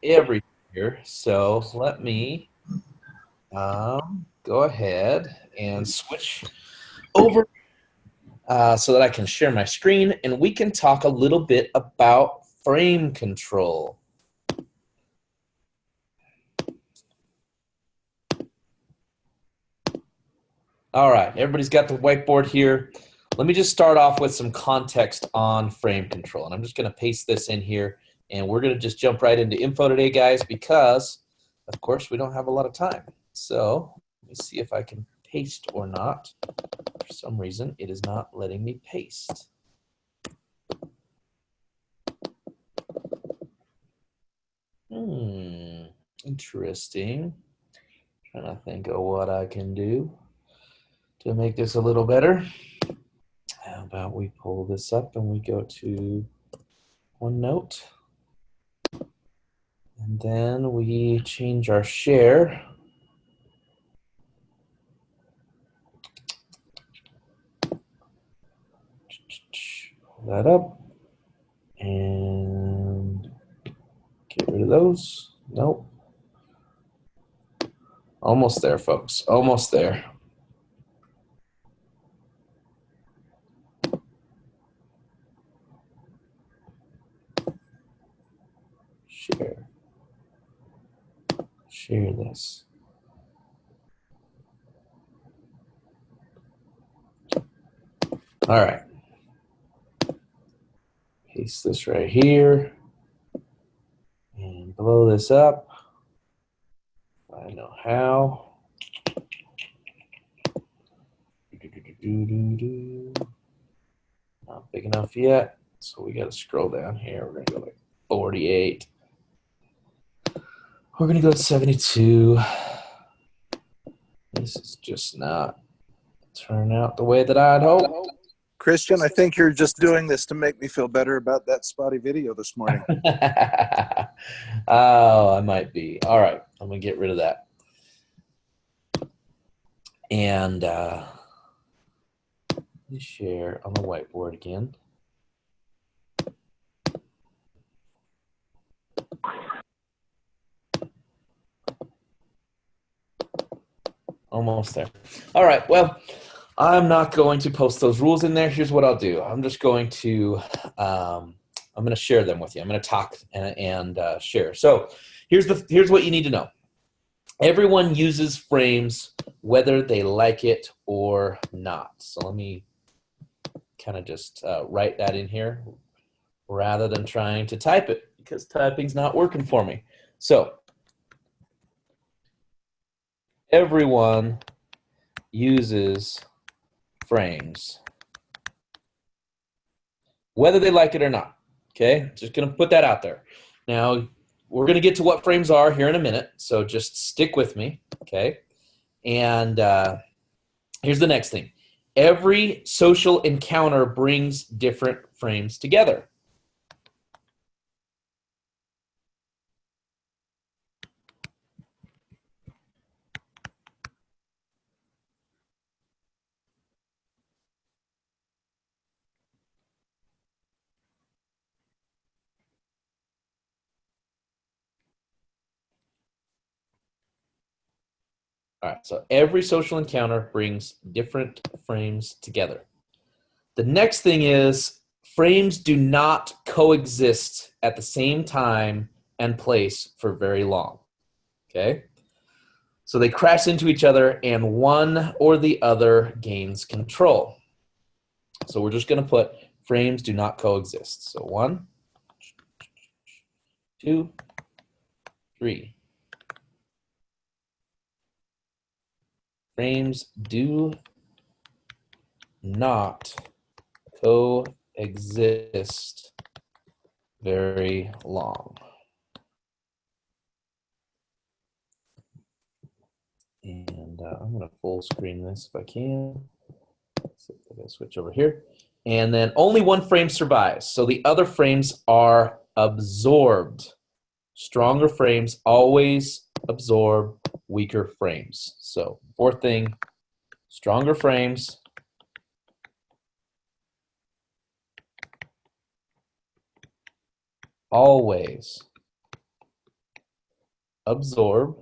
everything here. So let me go ahead and switch over so that I can share my screen and we can talk a little bit about frame control. All right, everybody's got the whiteboard here. Let me just start off with some context on frame control. And I'm just going to paste this in here. And we're going to just jump right into info today, guys, because, of course, we don't have a lot of time. So let me see if I can paste or not. For some reason, it is not letting me paste. Interesting. Trying to think of what I can do to make this a little better. How about we pull this up and we go to OneNote. And then we change our share. Pull that up. And get rid of those. Nope. Almost there, folks. Almost there. Share. Share this. All right. Paste this right here. And blow this up. I know how. Not big enough yet. So we got to scroll down here. We're going to go like 48. We're going to go to 72. This is just not turning out the way that I'd hoped. Christian, I think you're just doing this to make me feel better about that spotty video this morning. Oh, I might be. All right, I'm going to get rid of that. And let me share on the whiteboard again. Almost there. All right, well, I'm not going to post those rules in there. Here's what I'll do. I'm just going to share them with you. I'm going to talk and share. So here's what you need to know. Everyone uses frames whether they like it or not. So let me kind of just write that in here rather than trying to type it because typing's not working for me. So everyone uses frames whether they like it or not. Okay, just gonna put that out there. Now we're gonna get to what frames are here in a minute, so just stick with me, okay? And here's the next thing. Every social encounter brings different frames together. All right, so every social encounter brings different frames together. The next thing is frames do not coexist at the same time and place for very long, okay? So they crash into each other and one or the other gains control. So we're just gonna put frames do not coexist. So 1, 2, 3. Frames do not coexist very long. And I'm going to full screen this if I can. So I'm going to switch over here. And then only one frame survives. So the other frames are absorbed. Stronger frames always absorb weaker frames. So fourth thing, stronger frames always absorb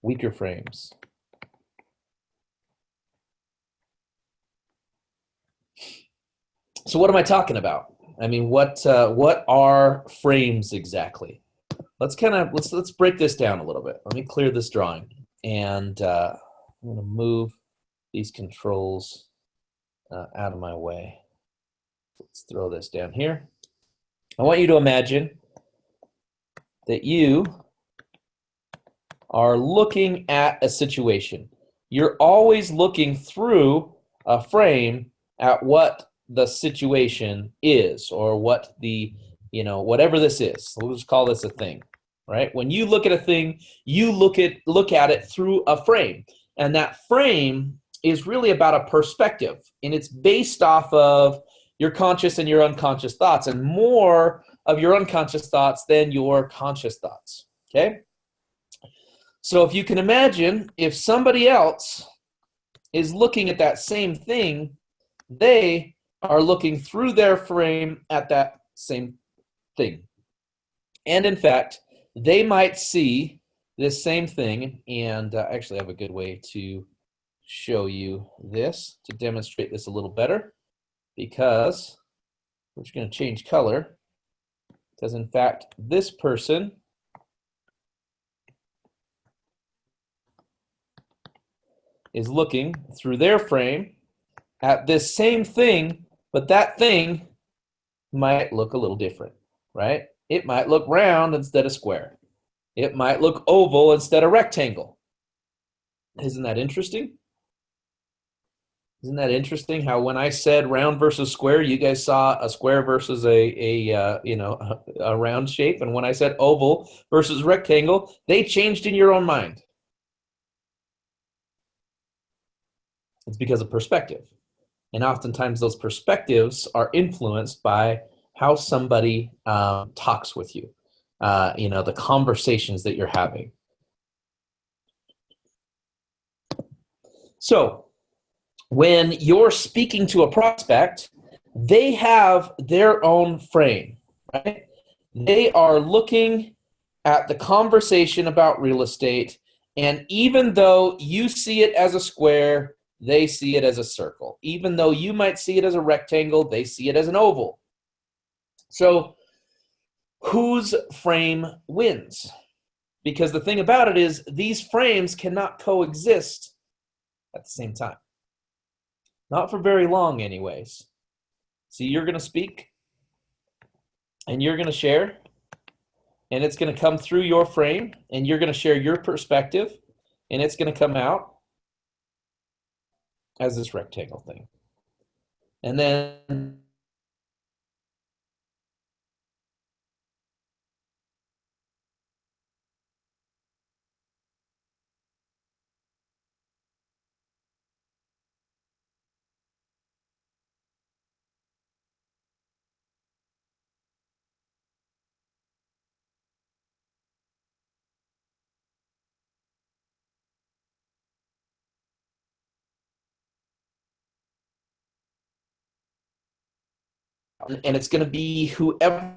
weaker frames. So what am I talking about? I mean, what are frames exactly? Let's break this down a little bit. Let me clear this drawing, and I'm going to move these controls out of my way. Let's throw this down here. I want you to imagine that you are looking at a situation. You're always looking through a frame at what the situation is, or what the, whatever this is. We'll just call this a thing, right? When you look at a thing, you look at it through a frame. And that frame is really about a perspective, and it's based off of your conscious and your unconscious thoughts, and more of your unconscious thoughts than your conscious thoughts, okay? So if you can imagine, if somebody else is looking at that same thing, they are looking through their frame at that same thing. And in fact, they might see this same thing, and actually I have a good way to show you this, to demonstrate this a little better, because we're just going to change color, because in fact, this person is looking through their frame at this same thing, but that thing might look a little different, right? It might look round instead of square. It might look oval instead of rectangle. Isn't that interesting? Isn't that interesting how when I said round versus square, you guys saw a square versus a round shape, and when I said oval versus rectangle, they changed in your own mind. It's because of perspective. And oftentimes those perspectives are influenced by how somebody talks with you, the conversations that you're having. So when you're speaking to a prospect, they have their own frame, right? They are looking at the conversation about real estate, and even though you see it as a square, they see it as a circle. Even though you might see it as a rectangle, they see it as an oval. So whose frame wins? Because the thing about it is these frames cannot coexist at the same time. Not for very long anyways. See, you're going to speak and you're going to share, and it's going to come through your frame, and you're going to share your perspective, and it's going to come out as this rectangle thing. And then and it's going to be whoever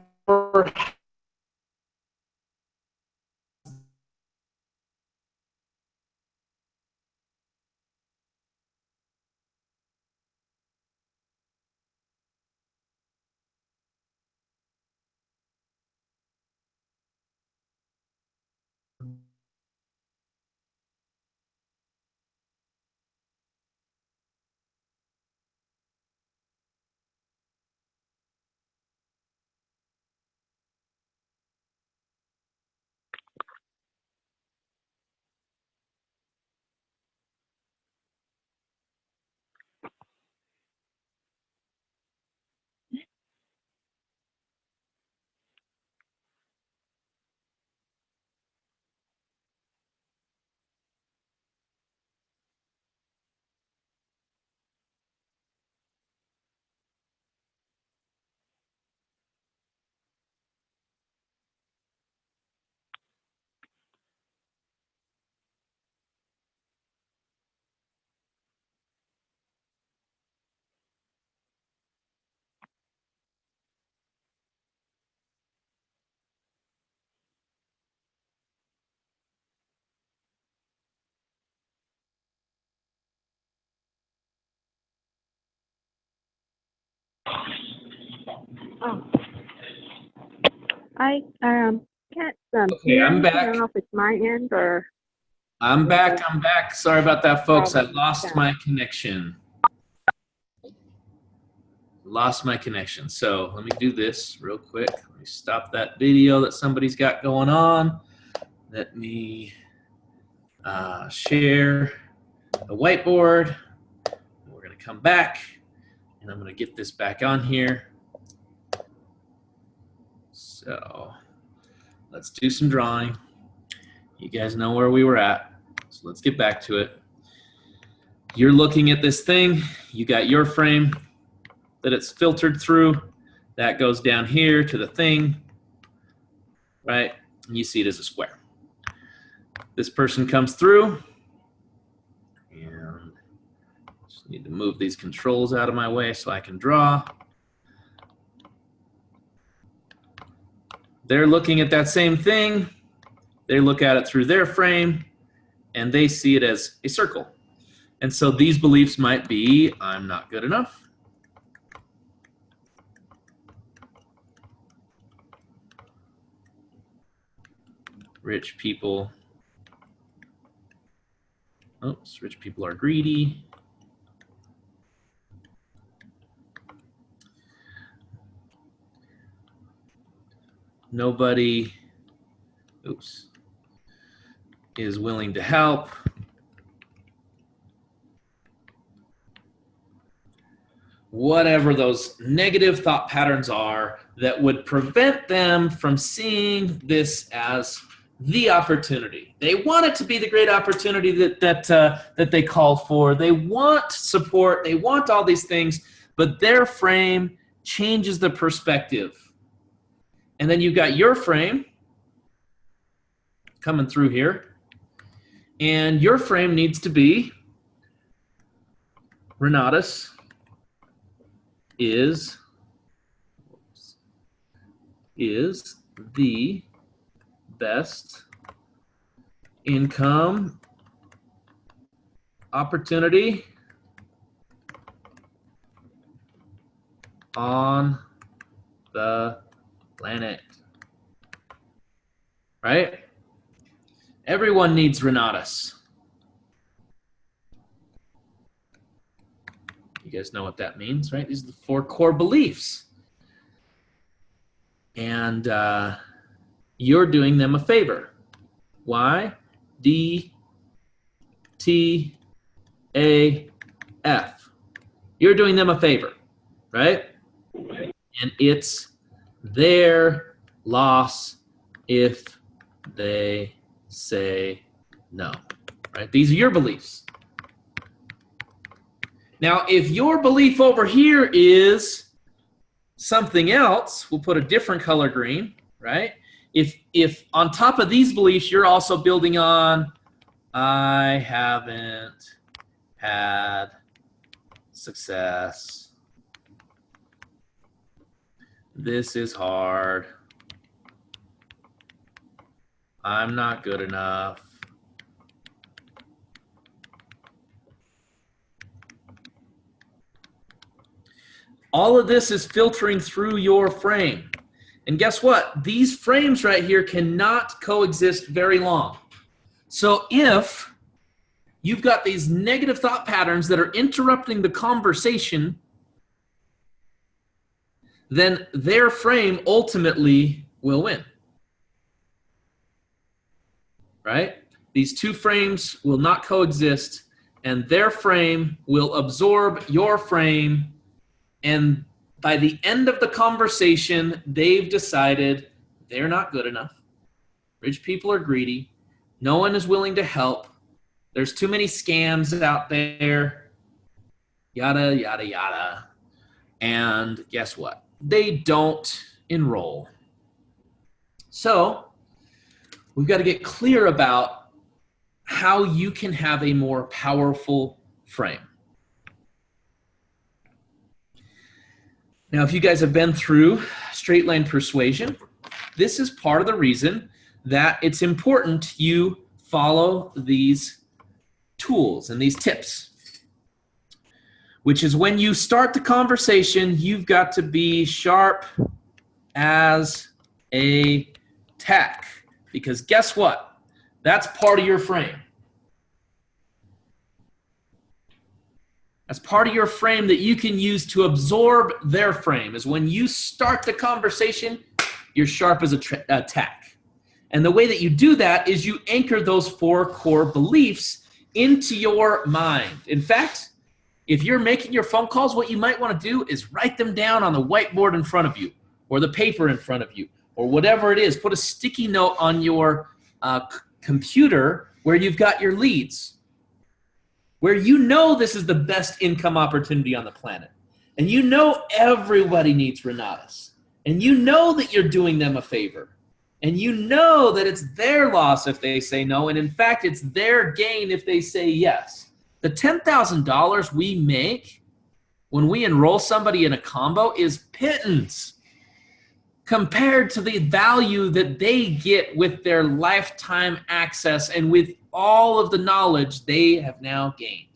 Oh, I can't Okay, hear I'm anything. I back. don't know if it's my end or I'm back. I'm back. Sorry about that, folks. I problem. lost my connection. Lost my connection. So let me do this real quick. Let me stop that video that somebody's got going on. Let me share the whiteboard. We're going to come back, and I'm going to get this back on here. So let's do some drawing. You guys know where we were at, so let's get back to it. You're looking at this thing. You got your frame that it's filtered through. That goes down here to the thing, right? And you see it as a square. This person comes through, and just need to move these controls out of my way so I can draw. They're looking at that same thing. They look at it through their frame, and they see it as a circle. And so these beliefs might be, I'm not good enough. Rich people, rich people are greedy. Nobody, is willing to help. Whatever those negative thought patterns are that would prevent them from seeing this as the opportunity. They want it to be the great opportunity that they call for. They want support. They want all these things, but their frame changes the perspective. And then you've got your frame coming through here, and your frame needs to be Renatus is the best income opportunity on the planet, right? Everyone needs Renatus. You guys know what that means, right? These are the 4 core beliefs. And you're doing them a favor. Y, D, T, A, F. You're doing them a favor, right? And it's their loss if they say no, right? These are your beliefs. Now, if your belief over here is something else, we'll put a different color green, right? If on top of these beliefs, you're also building on, I haven't had success. This is hard. I'm not good enough. All of this is filtering through your frame. And guess what? These frames right here cannot coexist very long. So if you've got these negative thought patterns that are interrupting the conversation, then their frame ultimately will win. Right? These 2 frames will not coexist, and their frame will absorb your frame. And by the end of the conversation, they've decided they're not good enough. Rich people are greedy. No one is willing to help. There's too many scams out there. Yada, yada, yada. And guess what? They don't enroll. So we've got to get clear about how you can have a more powerful frame. Now, if you guys have been through straight line persuasion, this is part of the reason that it's important you follow these tools and these tips. which is when you start the conversation, you've got to be sharp as a tack. Because guess what? That's part of your frame. That's part of your frame that you can use to absorb their frame, is when you start the conversation, you're sharp as a tack. And the way that you do that is you anchor those 4 core beliefs into your mind. In fact, if you're making your phone calls, what you might want to do is write them down on the whiteboard in front of you, or the paper in front of you, or whatever it is. Put a sticky note on your computer where you've got your leads, where you know this is the best income opportunity on the planet. And you know everybody needs Renatus. And you know that you're doing them a favor. And you know that it's their loss if they say no. And in fact, it's their gain if they say yes. The $10,000 we make when we enroll somebody in a combo is pittance compared to the value that they get with their lifetime access and with all of the knowledge they have now gained.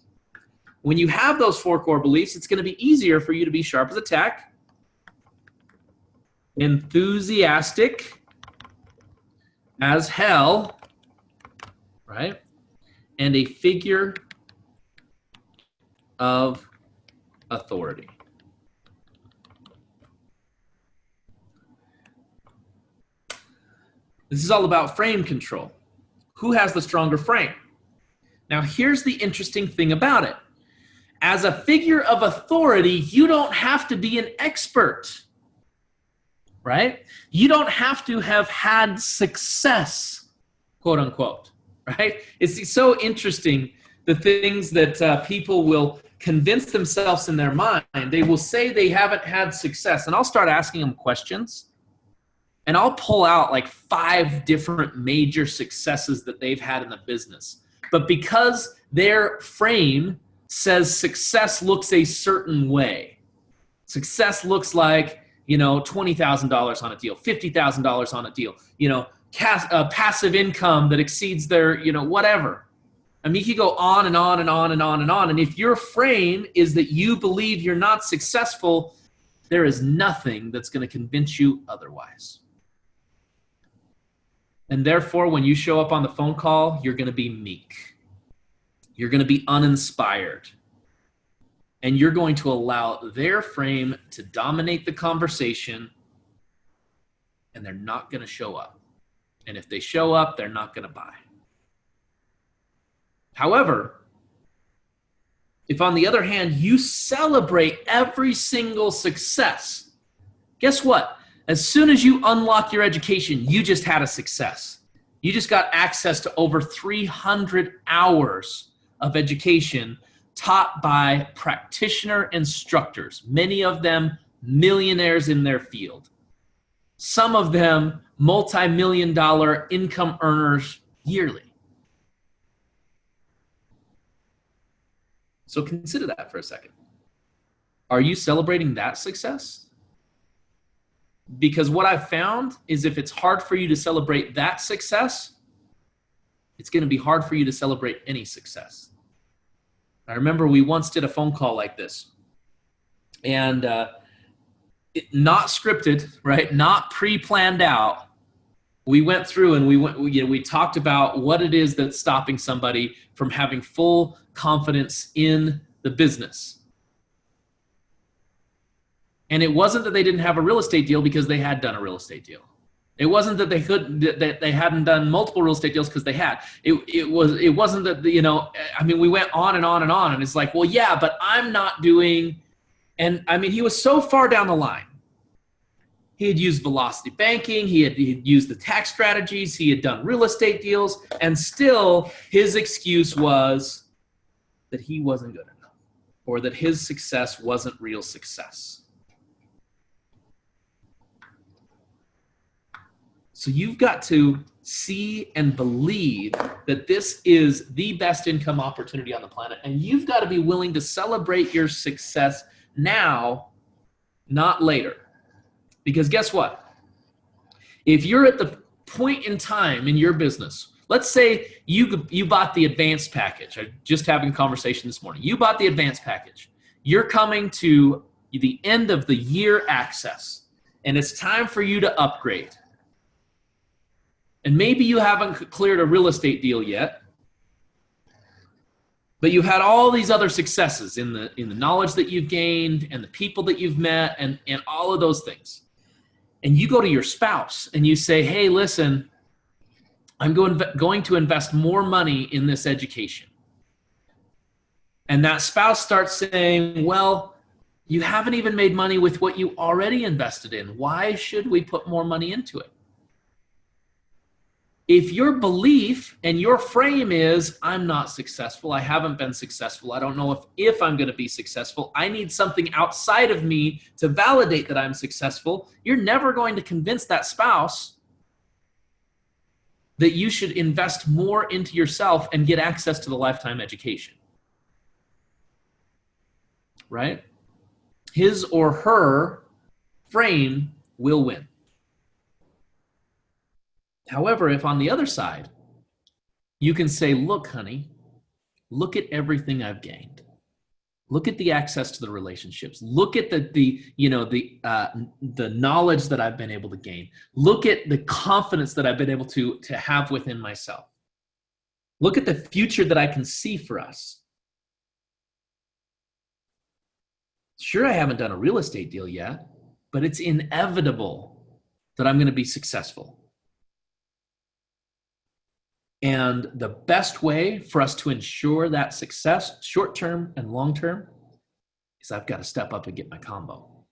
When you have those 4 core beliefs, it's going to be easier for you to be sharp as a tack, enthusiastic as hell, right? And a figure of authority. This is all about frame control. Who has the stronger frame? Now, here's the interesting thing about it. As a figure of authority, you don't have to be an expert, right? You don't have to have had success, quote unquote, right? It's so interesting, the things that people will convince themselves in their mind. They will say they haven't had success, and I'll start asking them questions. And I'll pull out like 5 different major successes that they've had in the business. But because their frame says success looks a certain way, success looks like, $20,000 on a deal, $50,000 on a deal, passive income that exceeds their, whatever. I mean, you could go on and on and on and on and on. And if your frame is that you believe you're not successful, there is nothing that's going to convince you otherwise. And therefore, when you show up on the phone call, you're going to be meek. You're going to be uninspired. And you're going to allow their frame to dominate the conversation, and they're not going to show up. And if they show up, they're not going to buy. However, if on the other hand, you celebrate every single success, guess what? As soon as you unlock your education, you just had a success. You just got access to over 300 hours of education taught by practitioner instructors, many of them millionaires in their field. Some of them multi-million-dollar income earners yearly. So consider that for a second. Are you celebrating that success? Because what I've found is if it's hard for you to celebrate that success, it's going to be hard for you to celebrate any success. I remember we once did a phone call like this, and not scripted, right? Not pre-planned out. We went through and we talked about what it is that's stopping somebody from having full confidence in the business. And it wasn't that they didn't have a real estate deal because they had done a real estate deal. It wasn't that they hadn't done multiple real estate deals because they had. It wasn't that, we went on and on and on. And it's like, well, yeah, but I'm not doing, and I mean, he was so far down the line. He had used velocity banking. He had used the tax strategies. He had done real estate deals. And still his excuse was that he wasn't good enough, or that his success wasn't real success. So you've got to see and believe that this is the best income opportunity on the planet. And you've got to be willing to celebrate your success now, not later. Because guess what? If you're at the point in time in your business, let's say you bought the advanced package. I'm just having a conversation this morning. You bought the advanced package. you're coming to the end of the year access, and it's time for you to upgrade. And maybe you haven't cleared a real estate deal yet, but you've had all these other successes in the knowledge that you've gained and the people that you've met and all of those things. And you go to your spouse and you say, hey, listen, I'm going to invest more money in this education. And that spouse starts saying, well, you haven't even made money with what you already invested in. Why should we put more money into it? If your belief and your frame is, I'm not successful, I haven't been successful, I don't know if I'm going to be successful, I need something outside of me to validate that I'm successful, you're never going to convince that spouse that you should invest more into yourself and get access to the lifetime education. Right? His or her frame will win. However, if on the other side, you can say, look, honey, look at everything I've gained. Look at the access to the relationships. Look at the knowledge that I've been able to gain. Look at the confidence that I've been able to have within myself. Look at the future that I can see for us. Sure, I haven't done a real estate deal yet, but it's inevitable that I'm going to be successful. And the best way for us to ensure that success, short-term and long-term, is I've got to step up and get my combo.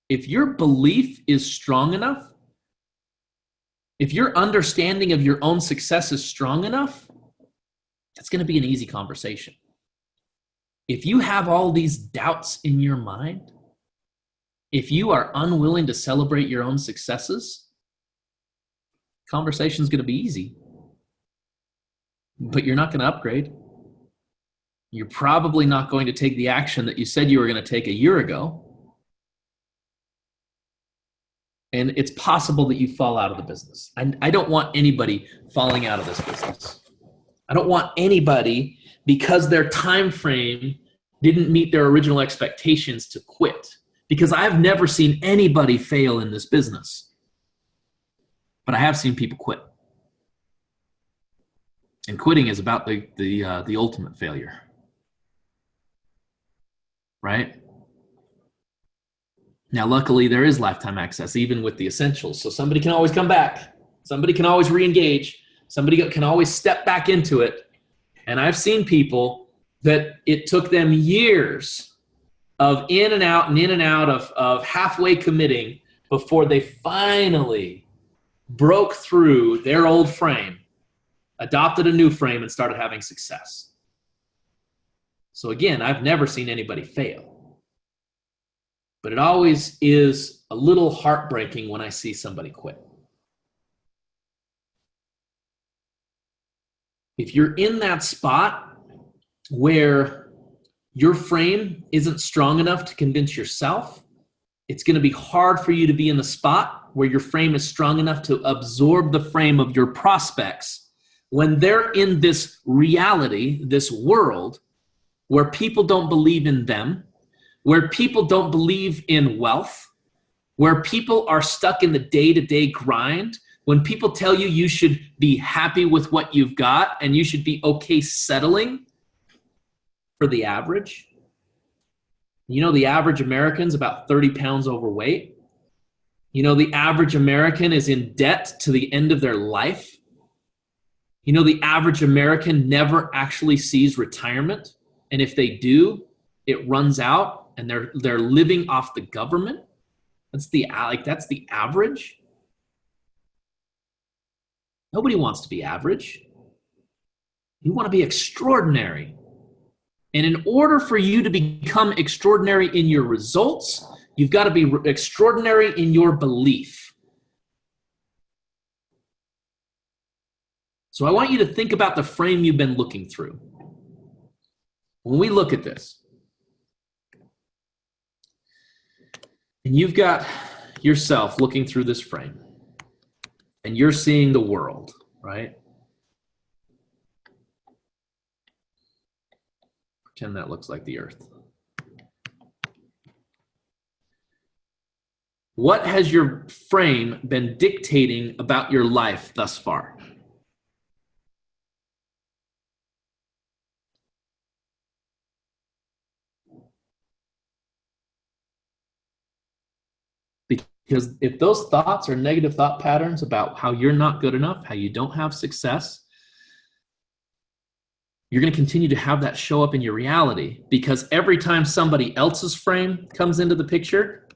If your belief is strong enough, if your understanding of your own success is strong enough, that's going to be an easy conversation. If you have all these doubts in your mind, if you are unwilling to celebrate your own successes, conversation is going to be easy, but you're not going to upgrade. You're probably not going to take the action that you said you were going to take a year ago. And it's possible that you fall out of the business. I don't want anybody falling out of this business. I don't want anybody, because their time frame didn't meet their original expectations, to quit. Because I've never seen anybody fail in this business. But I have seen people quit. And quitting is about the ultimate failure. Right? Now, luckily, there is lifetime access, even with the essentials. So somebody can always come back. Somebody can always re-engage. Somebody can always step back into it. And I've seen people that it took them years of in and out of halfway committing before they finally broke through their old frame, adopted a new frame, and started having success. So again, I've never seen anybody fail. But it always is a little heartbreaking when I see somebody quit. If you're in that spot where your frame isn't strong enough to convince yourself, it's going to be hard for you to be in the spot where your frame is strong enough to absorb the frame of your prospects when they're in this reality, this world, where people don't believe in them, where people don't believe in wealth, where people are stuck in the day-to-day grind. When people tell you you should be happy with what you've got and you should be okay settling for the average. You know, the average American's about 30 pounds overweight. You know, the average American is in debt to the end of their life. You know, the average American never actually sees retirement. And if they do, it runs out and they're living off the government. That's the average. Nobody wants to be average. You want to be extraordinary. And in order for you to become extraordinary in your results, you've got to be extraordinary in your belief. So I want you to think about the frame you've been looking through. When we look at this, and you've got yourself looking through this frame, and you're seeing the world, right? Pretend that looks like the earth. What has your frame been dictating about your life thus far? Because if those thoughts are negative thought patterns about how you're not good enough, how you don't have success, you're going to continue to have that show up in your reality, because every time somebody else's frame comes into the picture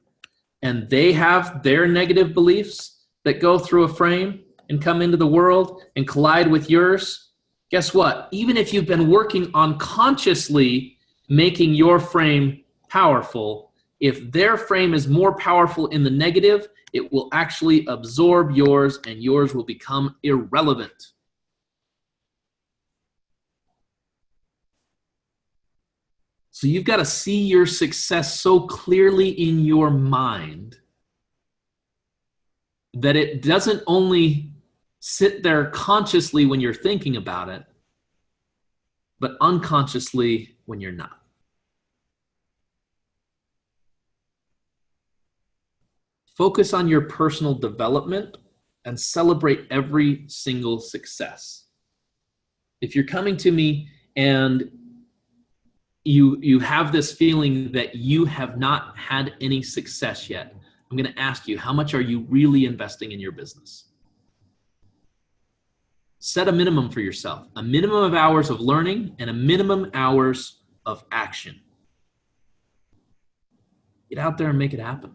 and they have their negative beliefs that go through a frame and come into the world and collide with yours, guess what? Even if you've been working on consciously making your frame powerful, if their frame is more powerful in the negative, it will actually absorb yours and yours will become irrelevant. So you've got to see your success so clearly in your mind that it doesn't only sit there consciously when you're thinking about it, but unconsciously when you're not. Focus on your personal development and celebrate every single success. If you're coming to me and you have this feeling that you have not had any success yet, I'm going to ask you, how much are you really investing in your business? Set a minimum for yourself, a minimum of hours of learning and a minimum hours of action. Get out there and make it happen.